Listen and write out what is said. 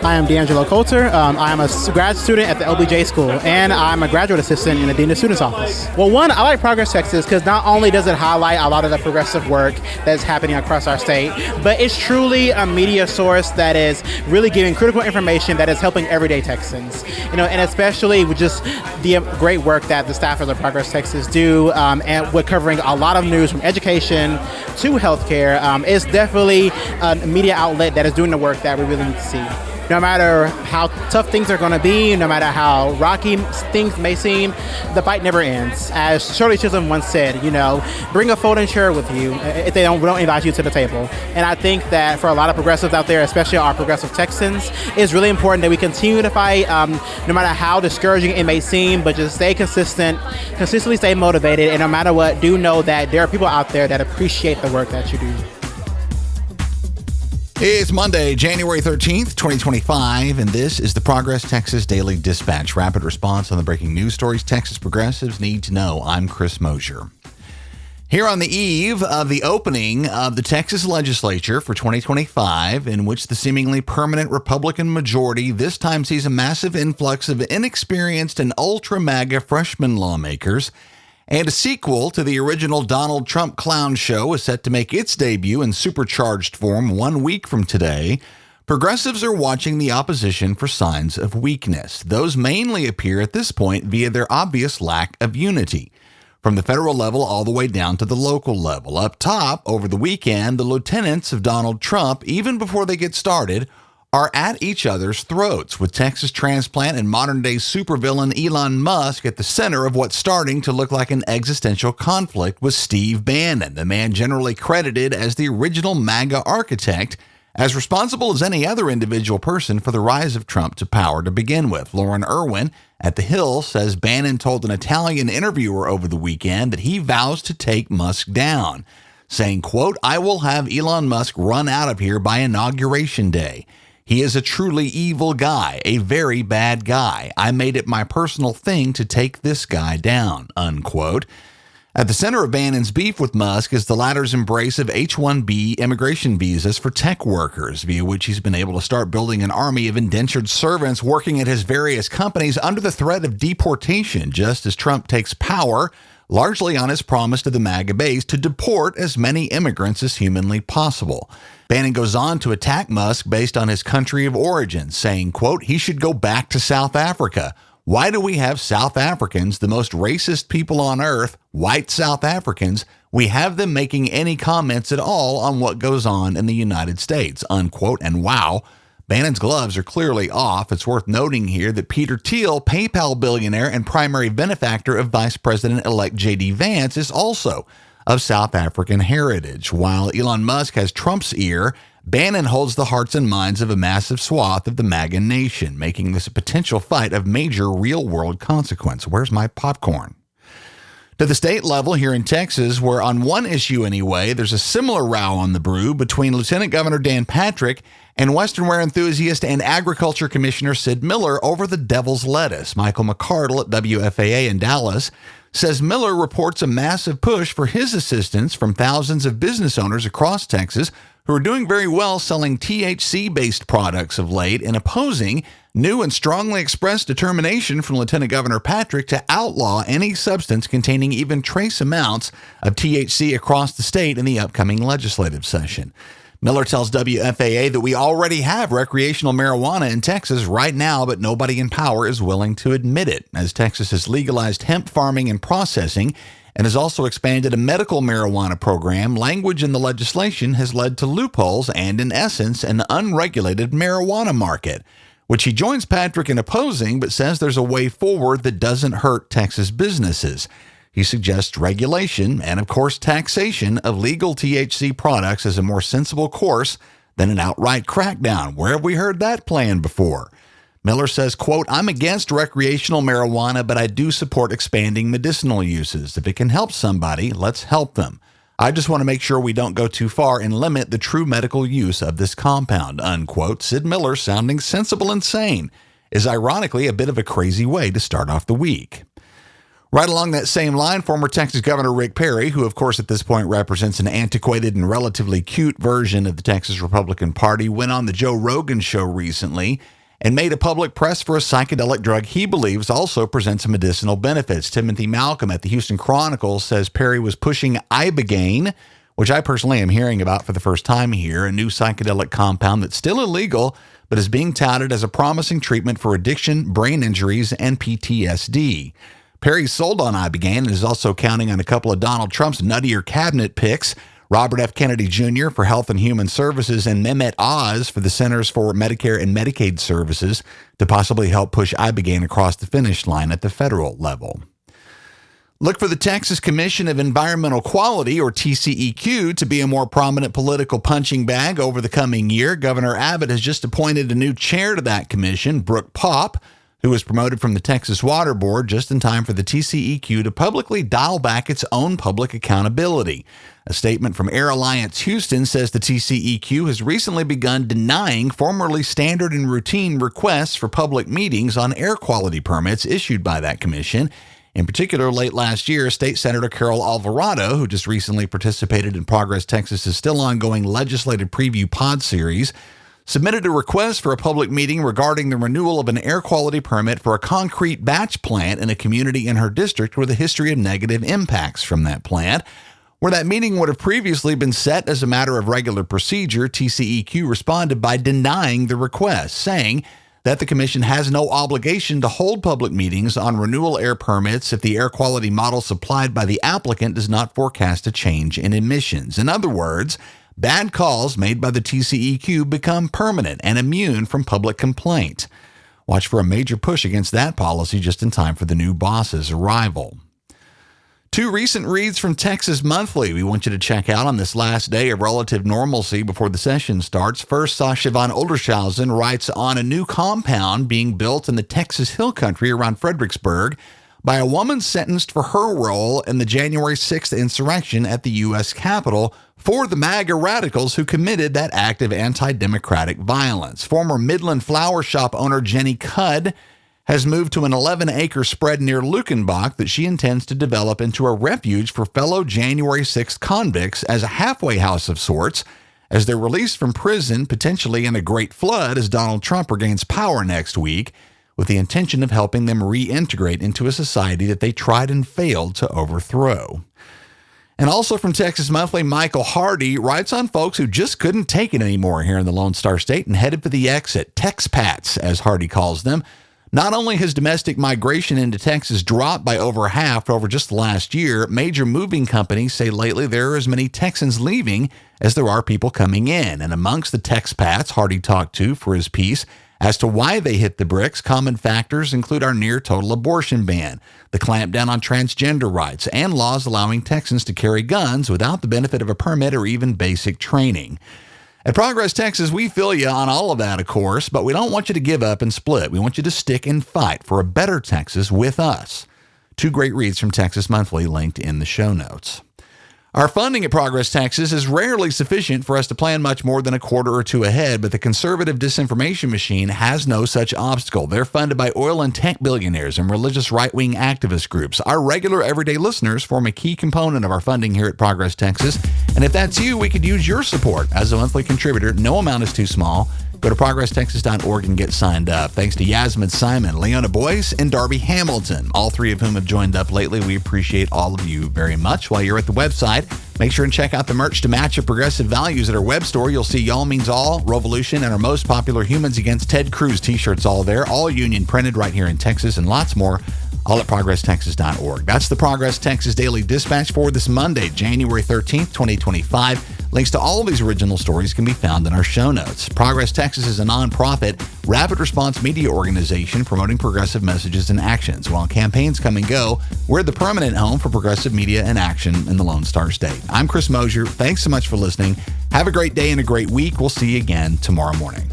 I am D'Angelo Coulter. I am a grad student at the LBJ School, and I'm a graduate assistant in the Dean of Students office. Well, one, I like Progress Texas because not only does it highlight a lot of the progressive work that's happening across our state, but it's truly a media source that is really giving critical information that is helping everyday Texans. And especially with just the great work that the staffers of Progress Texas do, and we're covering a lot of news from education to healthcare. It's definitely a media outlet that is doing the work that we really need to see. No matter how tough things are going to be, no matter how rocky things may seem, the fight never ends. As Shirley Chisholm once said, bring a folding chair with you if they don't invite you to the table. And I think that for a lot of progressives out there, especially our progressive Texans, it's really important that we continue to fight, no matter how discouraging it may seem, but just stay consistently stay motivated, and no matter what, do know that there are people out there that appreciate the work that you do. It's Monday, January 13th, 2025, and this is the Progress Texas Daily Dispatch. Rapid response on the breaking news stories Texas progressives need to know. I'm Chris Mosier. Here on the eve of the opening of the Texas legislature for 2025, in which the seemingly permanent Republican majority this time sees a massive influx of inexperienced and ultra-MAGA freshman lawmakers, and a sequel to the original Donald Trump clown show is set to make its debut in supercharged form 1 week from today, progressives are watching the opposition for signs of weakness. Those mainly appear at this point via their obvious lack of unity. From the federal level all the way down to the local level. Up top, over the weekend, the lieutenants of Donald Trump, even before they get started, are at each other's throats, with Texas transplant and modern-day supervillain Elon Musk at the center of what's starting to look like an existential conflict with Steve Bannon, the man generally credited as the original MAGA architect, as responsible as any other individual person for the rise of Trump to power to begin with. Lauren Irwin at The Hill says Bannon told an Italian interviewer over the weekend that he vows to take Musk down, saying, quote, "I will have Elon Musk run out of here by Inauguration Day. He is a truly evil guy, a very bad guy. I made it my personal thing to take this guy down," unquote. At the center of Bannon's beef with Musk is the latter's embrace of H-1B immigration visas for tech workers, via which he's been able to start building an army of indentured servants working at his various companies under the threat of deportation, just as Trump takes power, largely on his promise to the MAGA base to deport as many immigrants as humanly possible. Bannon goes on to attack Musk based on his country of origin, saying, quote, "He should go back to South Africa. Why do we have South Africans, the most racist people on earth, white South Africans? We have them making any comments at all on what goes on in the United States," unquote. And wow, Bannon's gloves are clearly off. It's worth noting here that Peter Thiel, PayPal billionaire and primary benefactor of Vice President-elect J.D. Vance, is also of South African heritage. While Elon Musk has Trump's ear, Bannon holds the hearts and minds of a massive swath of the MAGA nation, making this a potential fight of major real-world consequence. Where's my popcorn? To the state level here in Texas, where on one issue anyway, there's a similar row on the brew between Lieutenant Governor Dan Patrick and Western wear enthusiast and Agriculture Commissioner Sid Miller over the devil's lettuce. Michael McCardle at WFAA in Dallas says Miller reports a massive push for his assistance from thousands of business owners across Texas who are doing very well selling THC-based products of late and opposing new and strongly expressed determination from Lieutenant Governor Patrick to outlaw any substance containing even trace amounts of THC across the state in the upcoming legislative session. Miller tells WFAA that we already have recreational marijuana in Texas right now, but nobody in power is willing to admit it, as Texas has legalized hemp farming and processing and has also expanded a medical marijuana program. Language in the legislation has led to loopholes and, in essence, an unregulated marijuana market, which he joins Patrick in opposing, but says there's a way forward that doesn't hurt Texas businesses. He suggests regulation and, of course, taxation of legal THC products as a more sensible course than an outright crackdown. Where have we heard that plan before? Miller says, quote, "I'm against recreational marijuana, but I do support expanding medicinal uses. If it can help somebody, let's help them. I just want to make sure we don't go too far and limit the true medical use of this compound," unquote. Sid Miller, sounding sensible and sane, is ironically a bit of a crazy way to start off the week. Right along that same line, former Texas Governor Rick Perry, who of course at this point represents an antiquated and relatively cute version of the Texas Republican Party, went on the Joe Rogan show recently and made a public press for a psychedelic drug he believes also presents medicinal benefits. Timothy Malcolm at the Houston Chronicle says Perry was pushing ibogaine, which I personally am hearing about for the first time here, a new psychedelic compound that's still illegal, but is being touted as a promising treatment for addiction, brain injuries, and PTSD. Perry sold on ibogaine and is also counting on a couple of Donald Trump's nuttier cabinet picks, Robert F. Kennedy Jr. for Health and Human Services and Mehmet Oz for the Centers for Medicare and Medicaid Services to possibly help push ibogaine across the finish line at the federal level. Look for the Texas Commission of Environmental Quality, or TCEQ, to be a more prominent political punching bag over the coming year. Governor Abbott has just appointed a new chair to that commission, Brooke Popp, who was promoted from the Texas Water Board just in time for the TCEQ to publicly dial back its own public accountability. A statement from Air Alliance Houston says the TCEQ has recently begun denying formerly standard and routine requests for public meetings on air quality permits issued by that commission. In particular, late last year, State Senator Carol Alvarado, who just recently participated in Progress Texas's still ongoing legislative preview pod series, submitted a request for a public meeting regarding the renewal of an air quality permit for a concrete batch plant in a community in her district with a history of negative impacts from that plant. Where that meeting would have previously been set as a matter of regular procedure, TCEQ responded by denying the request, saying that the commission has no obligation to hold public meetings on renewal air permits if the air quality model supplied by the applicant does not forecast a change in emissions. In other words, bad calls made by the TCEQ become permanent and immune from public complaint. Watch for a major push against that policy just in time for the new boss's arrival. Two recent reads from Texas Monthly we want you to check out on this last day of relative normalcy before the session starts. First, Sasha von Oldershausen writes on a new compound being built in the Texas Hill Country around Fredericksburg by a woman sentenced for her role in the January 6th insurrection at the U.S. Capitol for the MAGA radicals who committed that act of anti-democratic violence. Former Midland flower shop owner Jenny Cudd has moved to an 11-acre spread near Luckenbach that she intends to develop into a refuge for fellow January 6th convicts as a halfway house of sorts as they're released from prison, potentially in a great flood as Donald Trump regains power next week, with the intention of helping them reintegrate into a society that they tried and failed to overthrow. And also from Texas Monthly, Michael Hardy writes on folks who just couldn't take it anymore here in the Lone Star State and headed for the exit, Texpats, as Hardy calls them. Not only has domestic migration into Texas dropped by over half over just the last year, major moving companies say lately there are as many Texans leaving as there are people coming in. And amongst the Texpats Hardy talked to for his piece as to why they hit the bricks, common factors include our near-total abortion ban, the clampdown on transgender rights, and laws allowing Texans to carry guns without the benefit of a permit or even basic training. At Progress Texas, we feel you on all of that, of course, but we don't want you to give up and split. We want you to stick and fight for a better Texas with us. Two great reads from Texas Monthly linked in the show notes. Our funding at Progress Texas is rarely sufficient for us to plan much more than a quarter or two ahead, but the conservative disinformation machine has no such obstacle. They're funded by oil and tech billionaires and religious right-wing activist groups. Our regular everyday listeners form a key component of our funding here at Progress Texas, and if that's you, we could use your support as a monthly contributor. No amount is too small. Go to progresstexas.org and get signed up. Thanks to Yasmin Simon, Leona Boyce, and Darby Hamilton, all three of whom have joined up lately. We appreciate all of you very much. While you're at the website, make sure and check out the merch to match your progressive values at our web store. You'll see Y'all Means All, Revolution, and our most popular Humans Against Ted Cruz t-shirts all there, all union printed right here in Texas, and lots more, all at progresstexas.org. That's the Progress Texas Daily Dispatch for this Monday, January 13th, 2025. Links to all of these original stories can be found in our show notes. Progress Texas is a nonprofit, rapid response media organization promoting progressive messages and actions. While campaigns come and go, we're the permanent home for progressive media and action in the Lone Star State. I'm Chris Mosier. Thanks so much for listening. Have a great day and a great week. We'll see you again tomorrow morning.